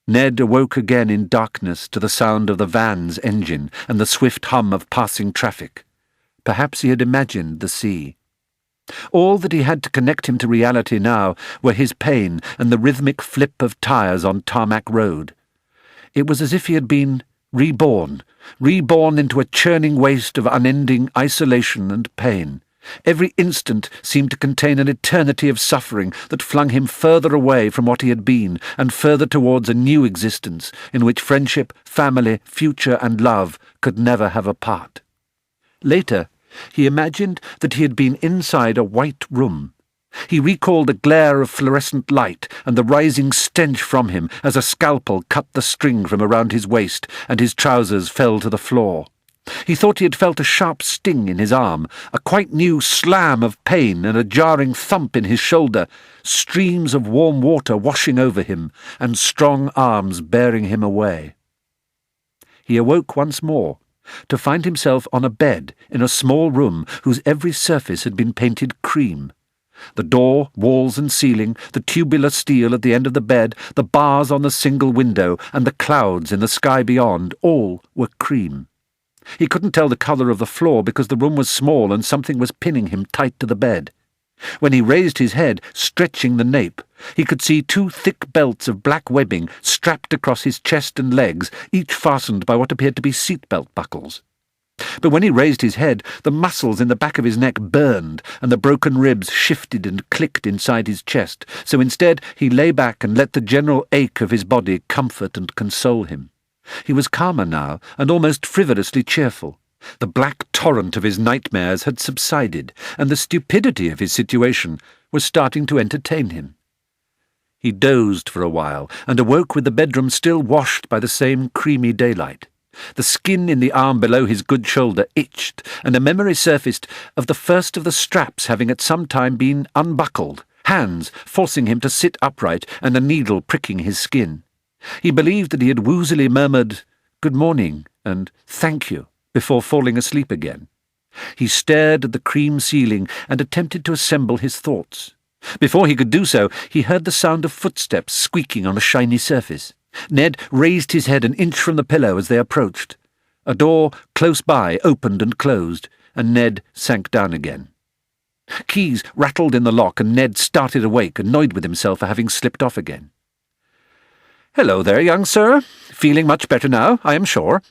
Ned awoke again in darkness to the sound of the van's engine and the swift hum of passing traffic. Perhaps he had imagined the sea. All that he had to connect him to reality now were his pain and the rhythmic flip of tires on tarmac road. It was as if he had been reborn into a churning waste of unending isolation and pain. Every instant seemed to contain an eternity of suffering that flung him further away from what he had been and further towards a new existence in which friendship, family, future and love could never have a part. Later, he imagined that he had been inside a white room. He recalled a glare of fluorescent light and the rising stench from him as a scalpel cut the string from around his waist and his trousers fell to the floor. He thought he had felt a sharp sting in his arm, a quite new slam of pain and a jarring thump in his shoulder, streams of warm water washing over him, and strong arms bearing him away. He awoke once more, to find himself on a bed in a small room whose every surface had been painted cream. The door, walls and ceiling, the tubular steel at the end of the bed, the bars on the single window, and the clouds in the sky beyond, all were cream. He couldn't tell the colour of the floor because the room was small and something was pinning him tight to the bed. When he raised his head, stretching the nape, he could see 2 thick belts of black webbing strapped across his chest and legs, each fastened by what appeared to be seat-belt buckles. But when he raised his head, the muscles in the back of his neck burned, and the broken ribs shifted and clicked inside his chest, so instead he lay back and let the general ache of his body comfort and console him. He was calmer now, and almost frivolously cheerful. The black torrent of his nightmares had subsided, and the stupidity of his situation was starting to entertain him. He dozed for a while, and awoke with the bedroom still washed by the same creamy daylight. The skin in the arm below his good shoulder itched, and a memory surfaced of the first of the straps having at some time been unbuckled, hands forcing him to sit upright and a needle pricking his skin. He believed that he had woozily murmured, "Good morning," and "Thank you," before falling asleep again. He stared at the cream ceiling and attempted to assemble his thoughts. Before he could do so, he heard the sound of footsteps squeaking on a shiny surface. Ned raised his head an inch from the pillow as they approached. A door close by opened and closed, and Ned sank down again. Keys rattled in the lock, and Ned started awake, annoyed with himself for having slipped off again. "Hello there, young sir. Feeling much better now, I am sure."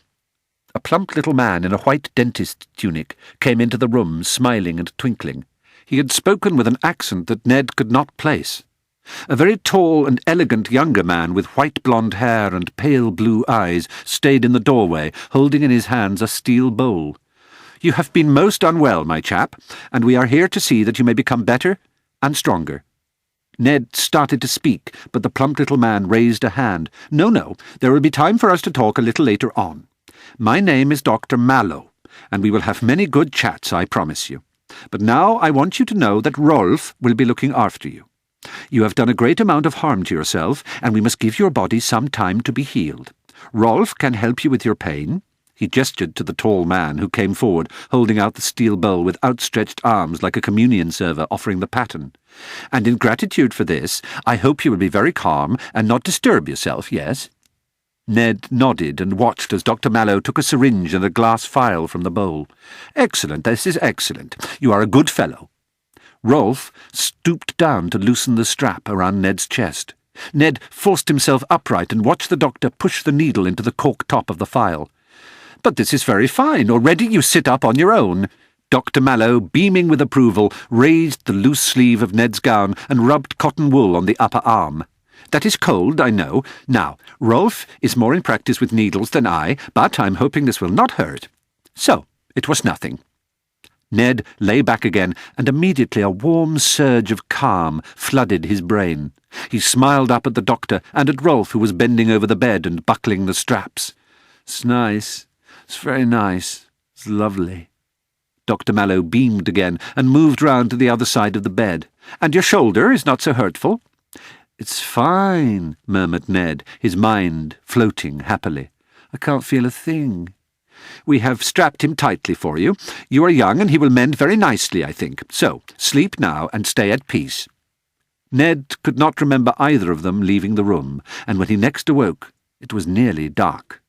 A plump little man in a white dentist tunic came into the room, smiling and twinkling. He had spoken with an accent that Ned could not place. A very tall and elegant younger man with white blonde hair and pale blue eyes stayed in the doorway, holding in his hands a steel bowl. "You have been most unwell, my chap, and we are here to see that you may become better and stronger." Ned started to speak, but the plump little man raised a hand. "No, there will be time for us to talk a little later on. My name is Dr. Mallow, and we will have many good chats, I promise you. But now I want you to know that Rolf will be looking after you. You have done a great amount of harm to yourself, and we must give your body some time to be healed. Rolf can help you with your pain." He gestured to the tall man who came forward, holding out the steel bowl with outstretched arms like a communion server offering the paten. "And in gratitude for this, I hope you will be very calm and not disturb yourself, yes?" Ned nodded and watched as Dr. Mallow took a syringe and a glass phial from the bowl. "Excellent, this is excellent. You are a good fellow." Rolf stooped down to loosen the strap around Ned's chest. Ned forced himself upright and watched the doctor push the needle into the cork top of the phial. "But this is very fine. Already you sit up on your own." Dr. Mallow, beaming with approval, raised the loose sleeve of Ned's gown and rubbed cotton wool on the upper arm. "That is cold, I know. Now, Rolf is more in practice with needles than I, but I'm hoping this will not hurt. So, it was nothing." Ned lay back again, and immediately a warm surge of calm flooded his brain. He smiled up at the doctor and at Rolf, who was bending over the bed and buckling the straps. "It's nice. It's very nice. It's lovely." Dr. Mallow beamed again and moved round to the other side of the bed. "And your shoulder is not so hurtful?" "It's fine," murmured Ned, his mind floating happily. "I can't feel a thing." "We have strapped him tightly for you. You are young, and he will mend very nicely, I think. So, sleep now and stay at peace." Ned could not remember either of them leaving the room, and when he next awoke, it was nearly dark.